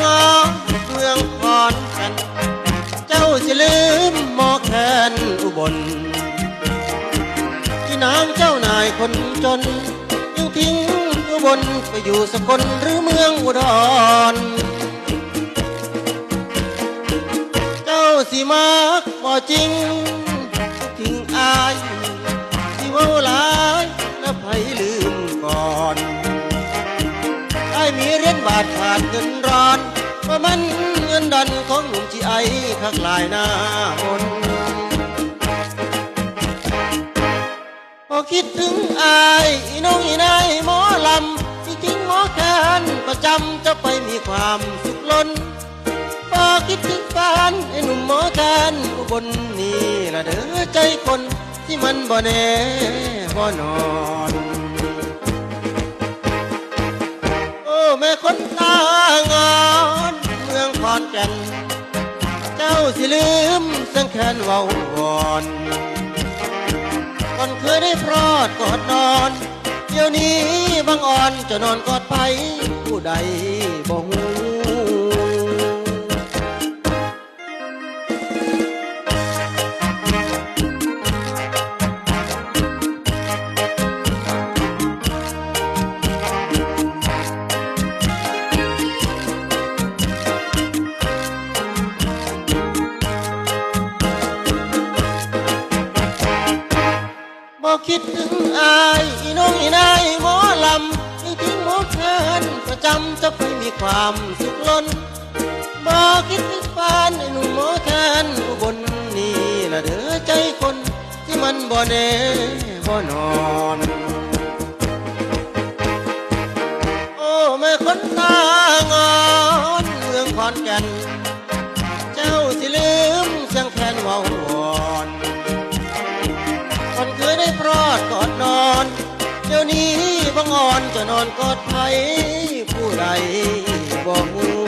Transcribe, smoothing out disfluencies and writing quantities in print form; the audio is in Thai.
งอเมืองขอนแก่นเจ้าจะลืมหมอแคนอุบลที่น้ำเจ้านายคนจนยังทิ้งอุบลไปอยู่สกลหรือเมืองอุดรเจ้าสิมักบ่จริงทิ้งอายที่ว่าหลายแล้วไผลืมก่อนได้มีเหรียญบาทขาดเงินร้อนว่ามันเงินดันของหนุ่มที่ไอคักหลายหน้ามนพอคิดถึงอายอีน้องอีนายหมอลำที่ทิ้งหมอแคนประจำจะไปมีความสุขล้นพอคิดถึงแฟนไอ้หนุ่มหมอแคนอุบลนี่ละเด้อใจคนที่มันบ่แน่บ่นอนโอ้แม่คนตางอนเมืองขอนแก่นเจ้าสิลืมเสียงแคนเว้าวอนก่อนเคยได้พรอดกอดนอนเดี๋ยวนี้บางอ่อนจะนอนกอดไผผู้ใดบ่ฮู้บอกคิดถึงอายอีน้องอีนายหมอลำยังทิ้งหมอแคนประจำจะไปมีความสุขล้นบอกคิดถึงแฟนไอ้หนุ่มหมอแคนอุบลนี่ละเด้อใจคนที่มันบ่แน่บ่นอนโอ้แม่คนตางอนเมืองขอนแก่นเจ้าสิลืมเสียงแคนเว้าวอนก่อนเคยได้พรอดกอดนอนเดี๋ยวนี้บางอ่อนจะนอนกอดไผผู้ใดบ่ฮู้